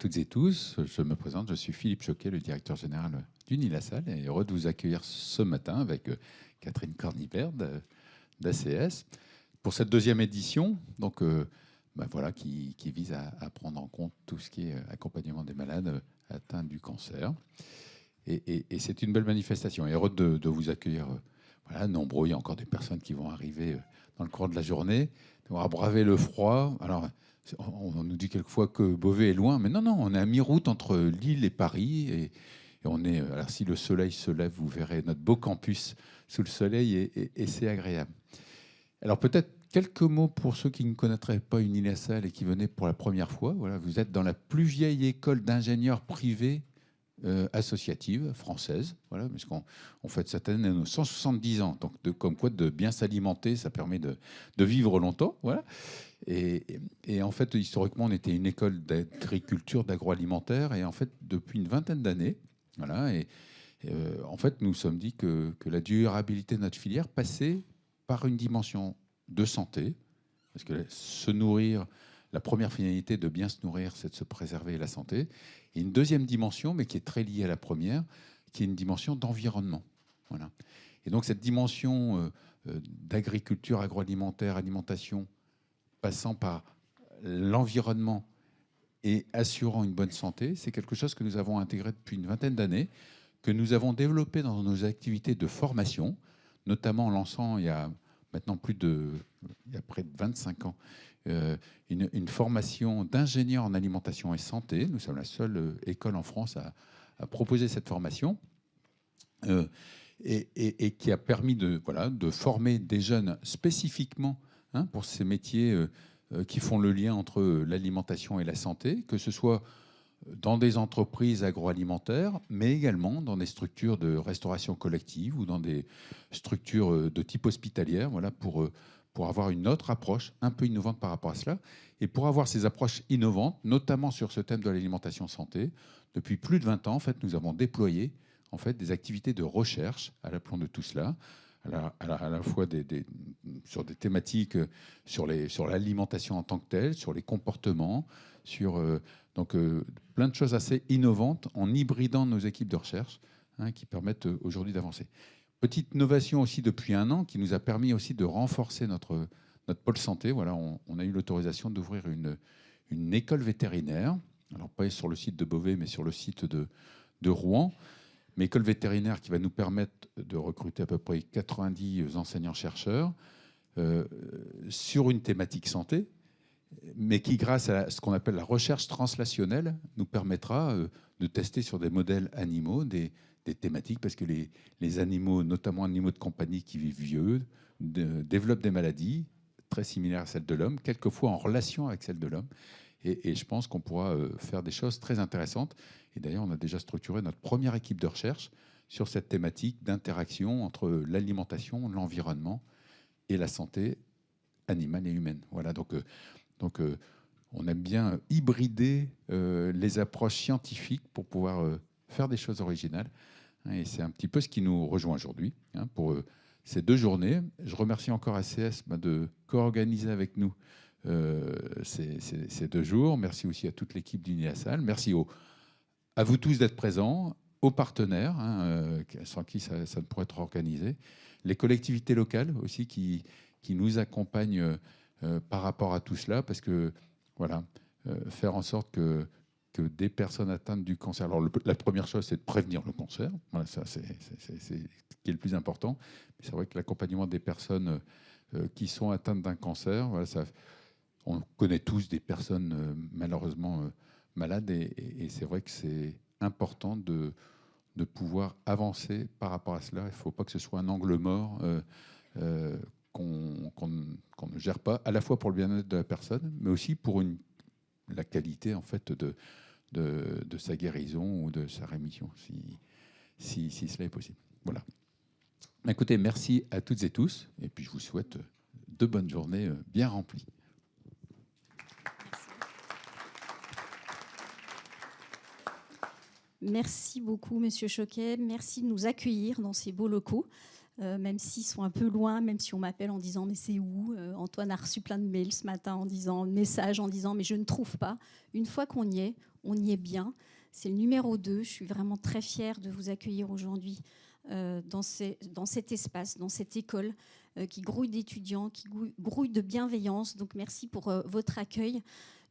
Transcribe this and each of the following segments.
toutes et tous. Je me présente, je suis Philippe Choquet, le directeur général d'Unilassal, et heureux de vous accueillir ce matin avec Catherine Cornibert d'ACS pour cette deuxième édition, donc voilà, qui vise à prendre en compte tout ce qui est accompagnement des malades atteints du cancer. Et c'est une belle manifestation. Et heureux de vous accueillir voilà, nombreux. Il y a encore des personnes qui vont arriver dans le cours de la journée. On va braver le froid. Alors, on nous dit quelquefois que Beauvais est loin, mais non, on est à mi-route entre Lille et Paris. Et on est. Alors, si le soleil se lève, vous verrez notre beau campus sous le soleil et c'est agréable. Alors, peut-être quelques mots pour ceux qui ne connaîtraient pas Unilassal et qui venaient pour la première fois. Voilà, vous êtes dans la plus vieille école d'ingénieurs privés associative française, voilà, puisqu'on fête cette année nos 170 ans. Donc, comme quoi, de bien s'alimenter, ça permet de vivre longtemps. Voilà. Et en fait, historiquement, on était une école d'agriculture, d'agroalimentaire, et en fait, depuis une vingtaine d'années, voilà, en fait, nous nous sommes dit que la durabilité de notre filière passait par une dimension de santé, parce que se nourrir, la première finalité de bien se nourrir, c'est de se préserver la santé. Et une deuxième dimension, mais qui est très liée à la première, qui est une dimension d'environnement. Voilà. Et donc cette dimension d'agriculture, agroalimentaire, alimentation, passant par l'environnement et assurant une bonne santé, c'est quelque chose que nous avons intégré depuis une vingtaine d'années, que nous avons développé dans nos activités de formation, notamment en lançant il y a maintenant il y a près de 25 ans, une formation d'ingénieur en alimentation et santé. Nous sommes la seule école en France à proposer cette formation et qui a permis de former des jeunes spécifiquement pour ces métiers qui font le lien entre l'alimentation et la santé, que ce soit dans des entreprises agroalimentaires, mais également dans des structures de restauration collective ou dans des structures de type hospitalière, voilà, pour avoir une autre approche un peu innovante par rapport à cela. Et pour avoir ces approches innovantes, notamment sur ce thème de l'alimentation santé, depuis plus de 20 ans, en fait, nous avons déployé en fait, des activités de recherche à l'aplomb de tout cela, à la fois sur des thématiques sur l'alimentation en tant que telle, sur les comportements, sur plein de choses assez innovantes en hybridant nos équipes de recherche qui permettent aujourd'hui d'avancer. Petite innovation aussi depuis 1 an qui nous a permis aussi de renforcer notre pôle santé. Voilà, on a eu l'autorisation d'ouvrir une école vétérinaire, alors pas sur le site de Beauvais, mais sur le site de Rouen. Mais école vétérinaire qui va nous permettre de recruter à peu près 90 enseignants-chercheurs sur une thématique santé, mais qui, grâce à ce qu'on appelle la recherche translationnelle, nous permettra de tester sur des modèles animaux des thématiques, parce que les animaux, notamment animaux de compagnie qui vivent vieux, développent des maladies très similaires à celles de l'homme, quelquefois en relation avec celles de l'homme. Et je pense qu'on pourra faire des choses très intéressantes. Et d'ailleurs, on a déjà structuré notre première équipe de recherche sur cette thématique d'interaction entre l'alimentation, l'environnement et la santé animale et humaine. Voilà, donc on aime bien hybrider les approches scientifiques pour pouvoir faire des choses originales. Et c'est un petit peu ce qui nous rejoint aujourd'hui pour ces 2 journées. Je remercie encore ACS de co-organiser avec nous ces 2 jours. Merci aussi à toute l'équipe d'Unilassal. Merci à vous tous d'être présents, aux partenaires, sans qui ça ne pourrait être organisé, les collectivités locales aussi qui nous accompagnent par rapport à tout cela, parce que voilà, faire en sorte que des personnes atteintes du cancer. Alors la première chose, c'est de prévenir le cancer. Voilà, ça c'est ce qui est le plus important. Mais c'est vrai que l'accompagnement des personnes qui sont atteintes d'un cancer, voilà, on connaît tous des personnes malheureusement malades, et c'est vrai que c'est important de pouvoir avancer par rapport à cela. Il ne faut pas que ce soit un angle mort qu'on ne gère pas, à la fois pour le bien-être de la personne, mais aussi pour la qualité en fait de sa guérison ou de sa rémission, si cela est possible. Voilà. Écoutez, merci à toutes et tous, et puis je vous souhaite de bonnes journées bien remplies. Merci beaucoup, Monsieur Choquet. Merci de nous accueillir dans ces beaux locaux, même s'ils sont un peu loin, même si on m'appelle en disant « mais c'est où ?» Antoine a reçu plein de mails ce matin en disant « messages » en disant « mais je ne trouve pas ». Une fois qu'on y est, on y est bien. C'est le numéro 2. Je suis vraiment très fière de vous accueillir aujourd'hui dans cet espace, dans cette école qui grouille d'étudiants, qui grouille de bienveillance. Donc merci pour votre accueil.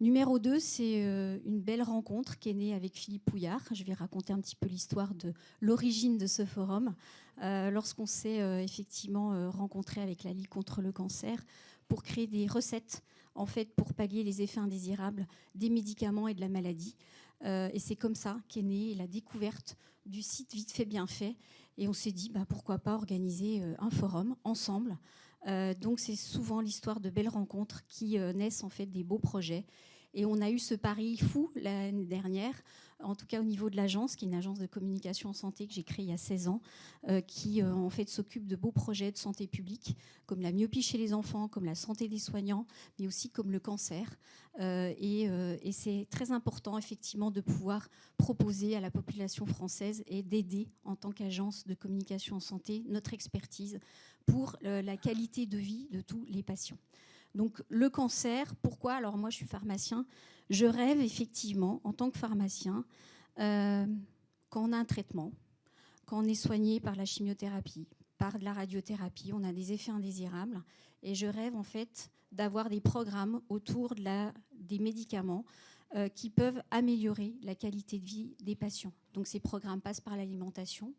Numéro 2, c'est une belle rencontre qui est née avec Philippe Pouillard. Je vais raconter un petit peu l'histoire de l'origine de ce forum. Lorsqu'on s'est effectivement rencontré avec la Ligue contre le cancer pour créer des recettes en fait, pour pallier les effets indésirables des médicaments et de la maladie. Et c'est comme ça qu'est née la découverte du site Vite fait bien fait. Et on s'est dit, pourquoi pas organiser un forum ensemble. Donc c'est souvent l'histoire de belles rencontres qui naissent en fait des beaux projets. Et on a eu ce pari fou l'année dernière, en tout cas au niveau de l'agence, qui est une agence de communication en santé que j'ai créée il y a 16 ans, qui en fait s'occupe de beaux projets de santé publique, comme la myopie chez les enfants, comme la santé des soignants, mais aussi comme le cancer. Et c'est très important effectivement de pouvoir proposer à la population française et d'aider en tant qu'agence de communication en santé notre expertise pour la qualité de vie de tous les patients. Donc le cancer, pourquoi ? Alors moi je suis pharmacien, je rêve effectivement en tant que pharmacien quand on a un traitement, quand on est soigné par la chimiothérapie, par de la radiothérapie, on a des effets indésirables et je rêve en fait d'avoir des programmes autour des médicaments qui peuvent améliorer la qualité de vie des patients. Donc ces programmes passent par l'alimentation,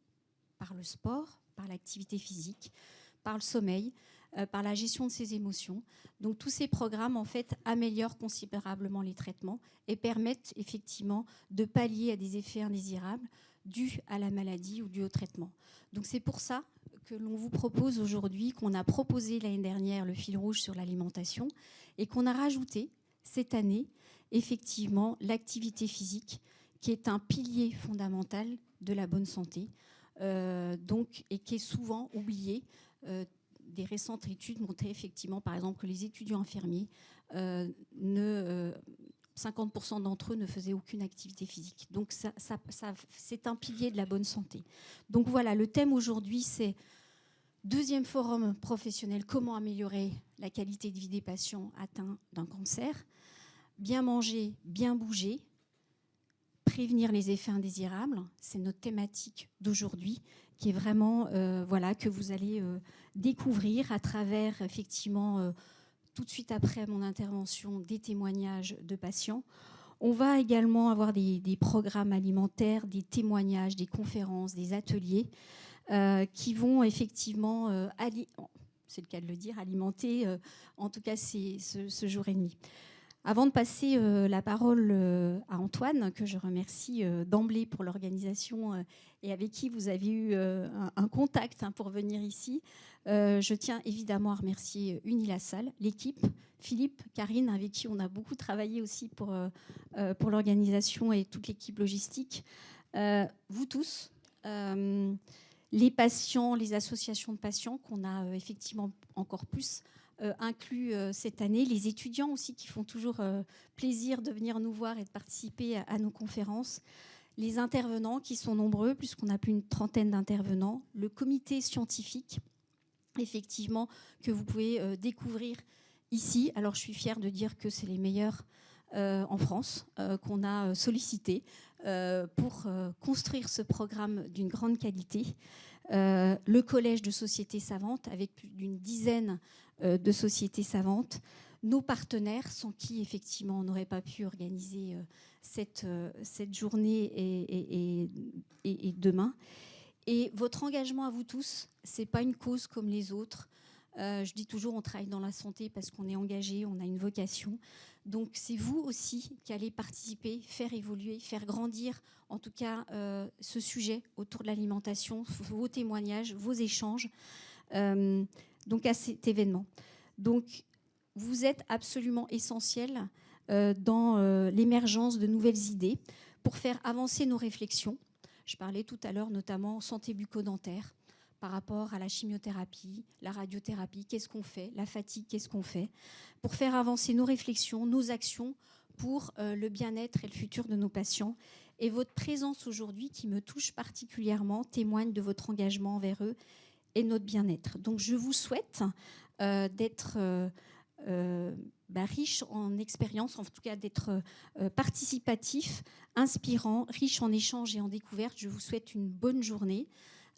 par le sport, par l'activité physique, par le sommeil, par la gestion de ses émotions. Donc tous ces programmes en fait améliorent considérablement les traitements et permettent effectivement de pallier à des effets indésirables dus à la maladie ou dus au traitement. Donc c'est pour ça que l'on vous propose aujourd'hui, qu'on a proposé l'année dernière le fil rouge sur l'alimentation et qu'on a rajouté cette année effectivement l'activité physique qui est un pilier fondamental de la bonne santé et qui est souvent oublié. Des récentes études montraient effectivement, par exemple, que les étudiants infirmiers, 50% d'entre eux ne faisaient aucune activité physique. Donc c'est un pilier de la bonne santé. Donc voilà, le thème aujourd'hui, c'est deuxième forum professionnel, comment améliorer la qualité de vie des patients atteints d'un cancer. Bien manger, bien bouger, prévenir les effets indésirables, c'est notre thématique d'aujourd'hui, qui est vraiment, que vous allez découvrir à travers, effectivement, tout de suite après mon intervention, des témoignages de patients. On va également avoir des programmes alimentaires, des témoignages, des conférences, des ateliers qui vont effectivement, c'est le cas de le dire, alimenter, en tout cas, ce jour et demi. Avant de passer la parole à Antoine, que je remercie d'emblée pour l'organisation et avec qui vous avez eu un contact pour venir ici, je tiens évidemment à remercier Unilassal, l'équipe, Philippe, Karine, avec qui on a beaucoup travaillé aussi pour l'organisation et toute l'équipe logistique. Vous tous, les patients, les associations de patients qu'on a effectivement encore plus inclus cette année, les étudiants aussi qui font toujours plaisir de venir nous voir et de participer à nos conférences, les intervenants qui sont nombreux, puisqu'on a plus d'une 30aine d'intervenants, le comité scientifique, effectivement, que vous pouvez découvrir ici. Alors je suis fière de dire que c'est les meilleurs en France qu'on a sollicité pour construire ce programme d'une grande qualité. Le collège de sociétés savantes, avec plus d'une dizaine de sociétés savantes, nos partenaires sans qui effectivement on n'aurait pas pu organiser cette journée et demain. Et votre engagement à vous tous, c'est pas une cause comme les autres. Je dis toujours, on travaille dans la santé parce qu'on est engagé, on a une vocation. Donc c'est vous aussi qui allez participer, faire évoluer, faire grandir en tout cas ce sujet autour de l'alimentation, vos témoignages, vos échanges donc à cet événement. Donc vous êtes absolument essentiel dans l'émergence de nouvelles idées pour faire avancer nos réflexions. Je parlais tout à l'heure notamment santé bucco-dentaire par rapport à la chimiothérapie, la radiothérapie, qu'est-ce qu'on fait, la fatigue, qu'est-ce qu'on fait, pour faire avancer nos réflexions, nos actions pour le bien-être et le futur de nos patients. Et votre présence aujourd'hui, qui me touche particulièrement, témoigne de votre engagement envers eux et notre bien-être. Donc je vous souhaite d'être riche en expérience, en tout cas d'être participatif, inspirant, riche en échanges et en découvertes. Je vous souhaite une bonne journée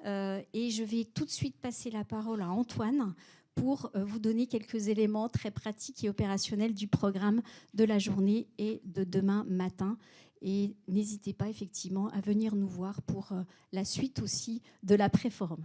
et je vais tout de suite passer la parole à Antoine pour vous donner quelques éléments très pratiques et opérationnels du programme de la journée et de demain matin. Et n'hésitez pas effectivement à venir nous voir pour la suite aussi de l'après-forum.